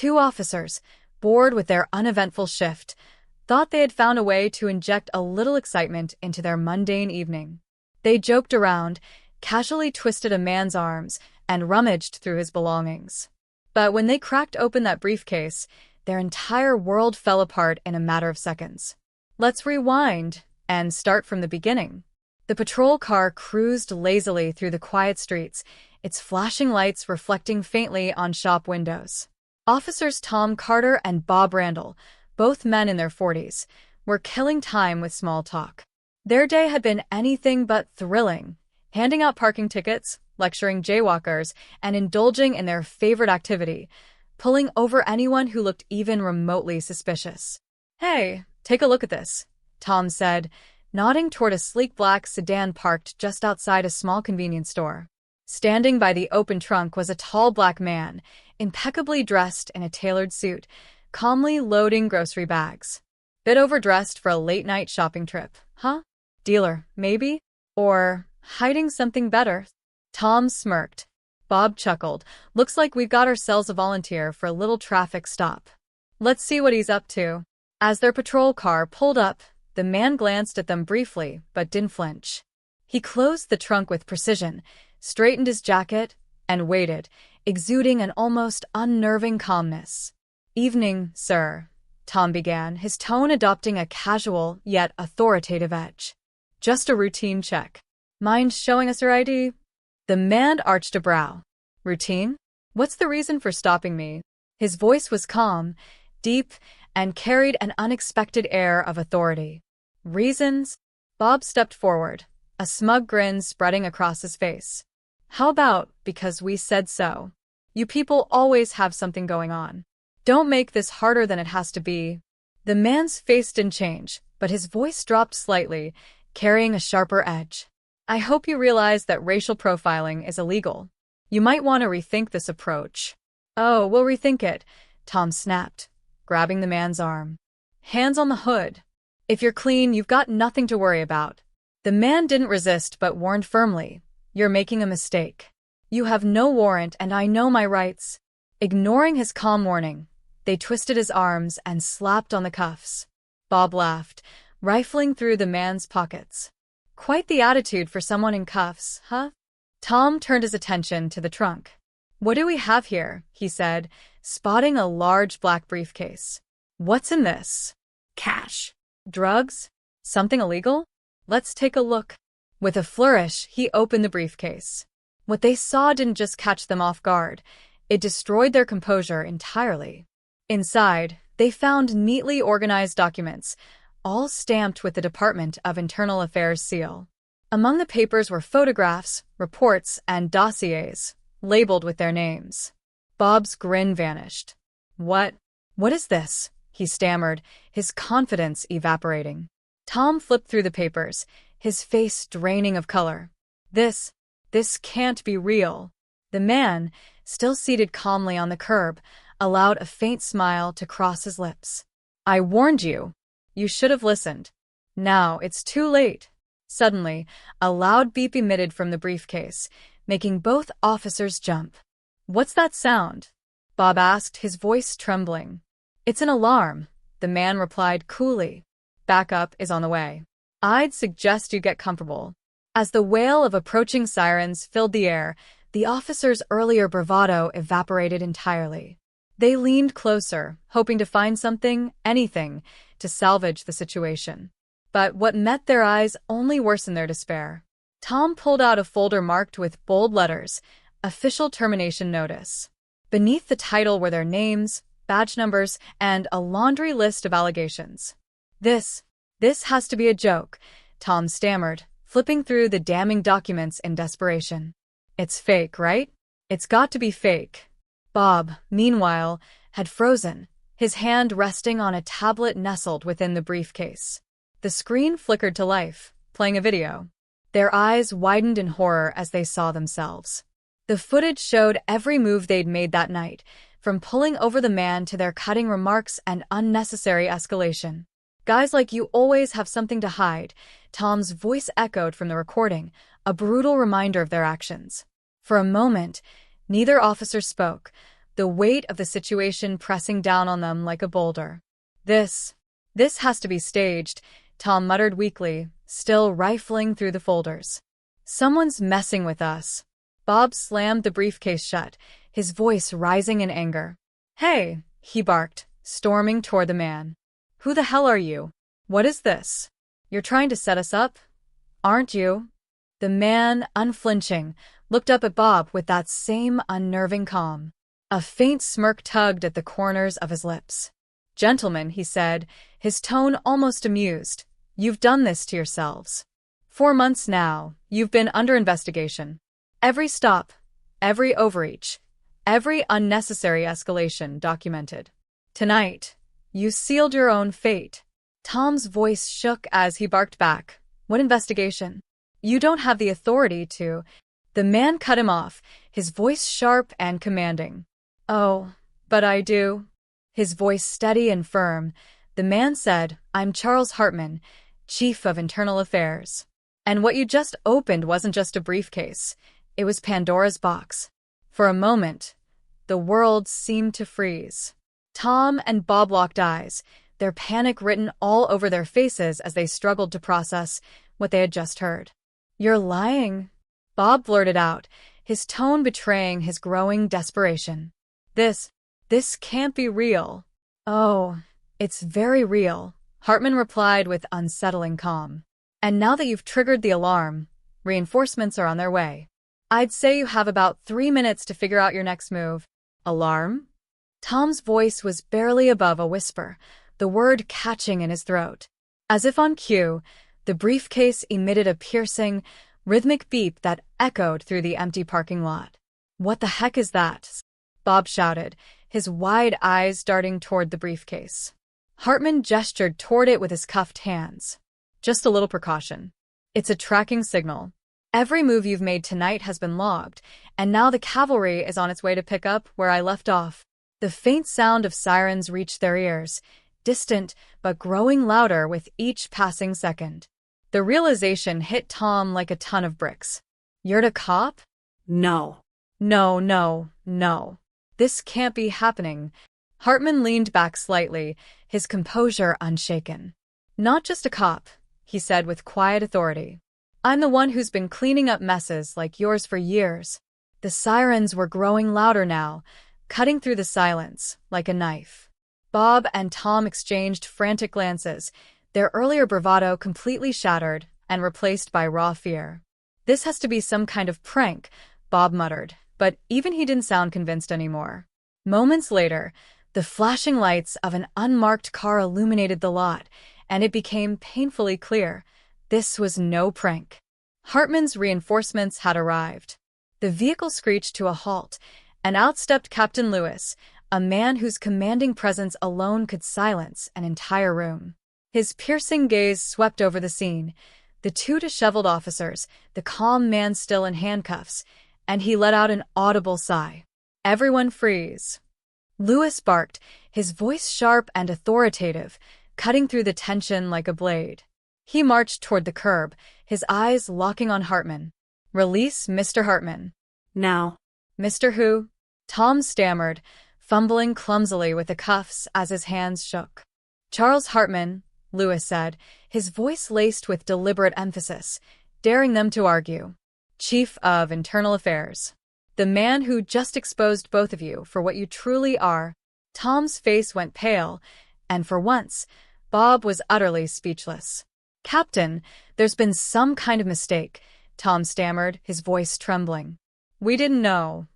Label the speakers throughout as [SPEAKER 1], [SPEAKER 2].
[SPEAKER 1] Two officers, bored with their uneventful shift, thought they had found a way to inject a little excitement into their mundane evening. They joked around, casually twisted a man's arms, and rummaged through his belongings. But when they cracked open that briefcase, their entire world fell apart in a matter of seconds. Let's rewind and start from the beginning. The patrol car cruised lazily through the quiet streets, its flashing lights reflecting faintly on shop windows. Officers Tom Carter and Bob Randall, both men in their 40s, were killing time with small talk. Their day had been anything but thrilling, handing out parking tickets, lecturing jaywalkers, and indulging in their favorite activity, pulling over anyone who looked even remotely suspicious. "Hey, take a look at this," Tom said, nodding toward a sleek black sedan parked just outside a small convenience store. Standing by the open trunk was a tall black man, impeccably dressed in a tailored suit, calmly loading grocery bags. Bit overdressed for a late-night shopping trip, huh? Dealer, maybe? Or hiding something better? Tom smirked. Bob chuckled. Looks like we've got ourselves a volunteer for a little traffic stop. Let's see what he's up to. As their patrol car pulled up, the man glanced at them briefly, but didn't flinch. He closed the trunk with precision, straightened his jacket, and waited, exuding an almost unnerving calmness. "Evening, sir," Tom began, his tone adopting a casual yet authoritative edge. "Just a routine check. Mind showing us your ID?" The man arched a brow. "Routine? What's the reason for stopping me?" His voice was calm, deep, and carried an unexpected air of authority. "Reasons?" Bob stepped forward, a smug grin spreading across his face. "How about because we said so? You people always have something going on. Don't make this harder than it has to be." The man's face didn't change, but his voice dropped slightly, carrying a sharper edge. "I hope you realize that racial profiling is illegal. You might want to rethink this approach." "Oh, we'll rethink it," Tom snapped, grabbing the man's arm. "Hands on the hood. If you're clean, you've got nothing to worry about." The man didn't resist but warned firmly, "You're making a mistake. You have no warrant and I know my rights." Ignoring his calm warning, they twisted his arms and slapped on the cuffs. Bob laughed, rifling through the man's pockets. "Quite the attitude for someone in cuffs, huh?" Tom turned his attention to the trunk. "What do we have here?" he said, spotting a large black briefcase. "What's in this?" "Cash." "Drugs? Something illegal? Let's take a look." With a flourish, he opened the briefcase. What they saw didn't just catch them off guard, it destroyed their composure entirely. Inside, they found neatly organized documents, all stamped with the Department of Internal Affairs seal. Among the papers were photographs, reports, and dossiers, labeled with their names. Bob's grin vanished. What is this?" he stammered, his confidence evaporating. Tom flipped through the papers, his face draining of color. This can't be real." The man, still seated calmly on the curb, allowed a faint smile to cross his lips. "I warned you. You should have listened. Now it's too late." Suddenly, a loud beep emitted from the briefcase, making both officers jump. "What's that sound?" Bob asked, his voice trembling. "It's an alarm," the man replied coolly. "Backup is on the way. I'd suggest you get comfortable." As the wail of approaching sirens filled the air, the officers' earlier bravado evaporated entirely. They leaned closer, hoping to find something, anything, to salvage the situation. But what met their eyes only worsened their despair. Tom pulled out a folder marked with bold letters, "Official Termination Notice." Beneath the title were their names, badge numbers, and a laundry list of allegations. This has to be a joke," Tom stammered, flipping through the damning documents in desperation. "It's fake, right? It's got to be fake." Bob, meanwhile, had frozen, his hand resting on a tablet nestled within the briefcase. The screen flickered to life, playing a video. Their eyes widened in horror as they saw themselves. The footage showed every move they'd made that night, from pulling over the man to their cutting remarks and unnecessary escalation. "Guys like you always have something to hide," Tom's voice echoed from the recording, a brutal reminder of their actions. For a moment, neither officer spoke, the weight of the situation pressing down on them like a boulder. This has to be staged, Tom muttered weakly, still rifling through the folders. Someone's messing with us. Bob slammed the briefcase shut, his voice rising in anger. Hey, he barked, storming toward the man. Who the hell are you? What is this? You're trying to set us up? Aren't you? The man, unflinching, looked up at Bob with that same unnerving calm. A faint smirk tugged at the corners of his lips. Gentlemen, he said, his tone almost amused, you've done this to yourselves. 4 months now, you've been under investigation. Every stop, every overreach, every unnecessary escalation documented. Tonight, you sealed your own fate. Tom's voice shook as he barked back. What investigation? You don't have the authority to. The man cut him off, his voice sharp and commanding. Oh, but I do. His voice steady and firm, the man said, I'm Charles Hartman, Chief of Internal Affairs. And what you just opened wasn't just a briefcase. It was Pandora's box. For a moment, the world seemed to freeze. Tom and Bob locked eyes, their panic written all over their faces as they struggled to process what they had just heard. You're lying, Bob blurted out, his tone betraying his growing desperation. This can't be real. Oh, it's very real, Hartman replied with unsettling calm. And now that you've triggered the alarm, reinforcements are on their way. I'd say you have about 3 minutes to figure out your next move. Alarm? Tom's voice was barely above a whisper, the word catching in his throat. As if on cue, the briefcase emitted a piercing, rhythmic beep that echoed through the empty parking lot. What the heck is that? Bob shouted, his wide eyes darting toward the briefcase. Hartman gestured toward it with his cuffed hands. Just a little precaution. It's a tracking signal. Every move you've made tonight has been logged, and now the cavalry is on its way to pick up where I left off. The faint sound of sirens reached their ears, distant but growing louder with each passing second. The realization hit Tom like a ton of bricks. You're a cop?
[SPEAKER 2] No.
[SPEAKER 1] No. This can't be happening. Hartman leaned back slightly, his composure unshaken. Not just a cop, he said with quiet authority. I'm the one who's been cleaning up messes like yours for years. The sirens were growing louder now, cutting through the silence like a knife. Bob and Tom exchanged frantic glances, their earlier bravado completely shattered and replaced by raw fear. This has to be some kind of prank, Bob muttered, but even he didn't sound convinced anymore. Moments later, the flashing lights of an unmarked car illuminated the lot, and it became painfully clear. This was no prank. Hartman's reinforcements had arrived. The vehicle screeched to a halt, and out stepped Captain Lewis, a man whose commanding presence alone could silence an entire room. His piercing gaze swept over the scene, the 2 disheveled officers, the calm man still in handcuffs, and he let out an audible sigh. Everyone freeze. Lewis barked, his voice sharp and authoritative, cutting through the tension like a blade. He marched toward the curb, his eyes locking on Hartman. Release Mr. Hartman.
[SPEAKER 2] Now.
[SPEAKER 1] Mr. Who? Tom stammered, fumbling clumsily with the cuffs as his hands shook. Charles Hartman, Lewis said, his voice laced with deliberate emphasis, daring them to argue. Chief of Internal Affairs. The man who just exposed both of you for what you truly are. Tom's face went pale, and for once, Bob was utterly speechless. Captain, there's been some kind of mistake, Tom stammered, his voice trembling. We didn't know.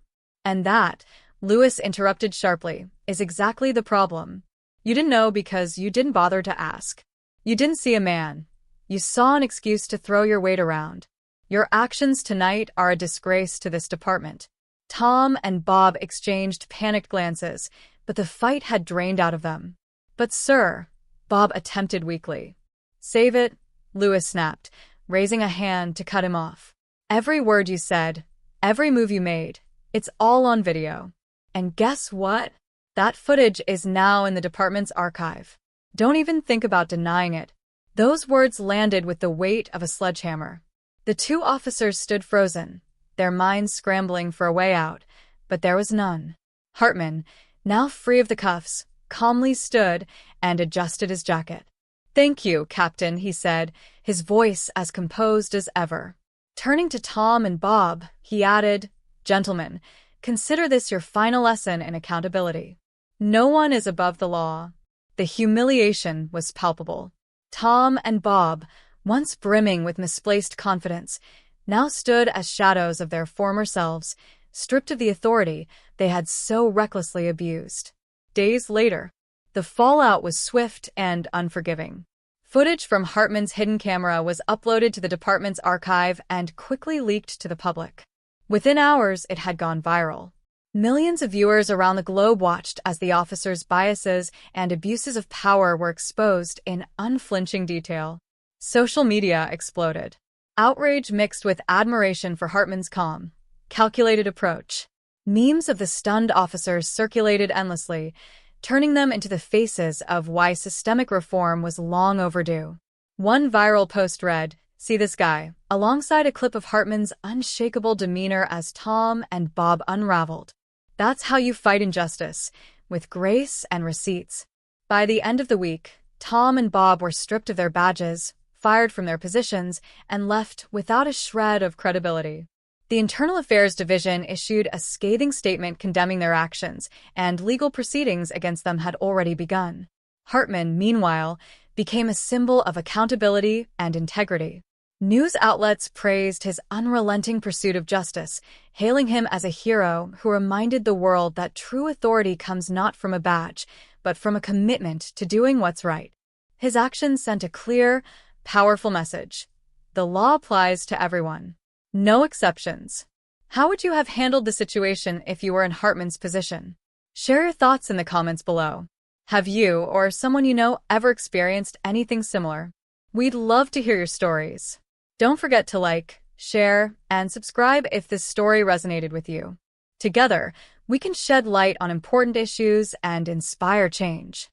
[SPEAKER 1] And that, Lewis interrupted sharply, is exactly the problem. You didn't know because you didn't bother to ask. You didn't see a man. You saw an excuse to throw your weight around. Your actions tonight are a disgrace to this department. Tom and Bob exchanged panicked glances, but the fight had drained out of them. But sir, Bob attempted weakly. Save it, Lewis snapped, raising a hand to cut him off. Every word you said, every move you made, it's all on video. And guess what? That footage is now in the department's archive. Don't even think about denying it. Those words landed with the weight of a sledgehammer. The 2 officers stood frozen, their minds scrambling for a way out, but there was none. Hartman, now free of the cuffs, calmly stood and adjusted his jacket. "Thank you, Captain," he said, his voice as composed as ever. Turning to Tom and Bob, he added, "Gentlemen, consider this your final lesson in accountability. No one is above the law." The humiliation was palpable. Tom and Bob, once brimming with misplaced confidence, now stood as shadows of their former selves, stripped of the authority they had so recklessly abused. Days later, the fallout was swift and unforgiving. Footage from Hartman's hidden camera was uploaded to the department's archive and quickly leaked to the public. Within hours, it had gone viral. Millions of viewers around the globe watched as the officer's biases and abuses of power were exposed in unflinching detail. Social media exploded. Outrage mixed with admiration for Hartman's calm, calculated approach. Memes of the stunned officers circulated endlessly, turning them into the faces of why systemic reform was long overdue. One viral post read, "See this guy," alongside a clip of Hartman's unshakable demeanor as Tom and Bob unraveled. "That's how you fight injustice, with grace and receipts." By the end of the week, Tom and Bob were stripped of their badges, fired from their positions, and left without a shred of credibility. The Internal Affairs Division issued a scathing statement condemning their actions, and legal proceedings against them had already begun. Hartman, meanwhile, became a symbol of accountability and integrity. News outlets praised his unrelenting pursuit of justice, hailing him as a hero who reminded the world that true authority comes not from a badge, but from a commitment to doing what's right. His actions sent a clear, powerful message. The law applies to everyone. No exceptions. How would you have handled the situation if you were in Hartman's position? Share your thoughts in the comments below. Have you or someone you know ever experienced anything similar? We'd love to hear your stories. Don't forget to like, share, and subscribe if this story resonated with you. Together, we can shed light on important issues and inspire change.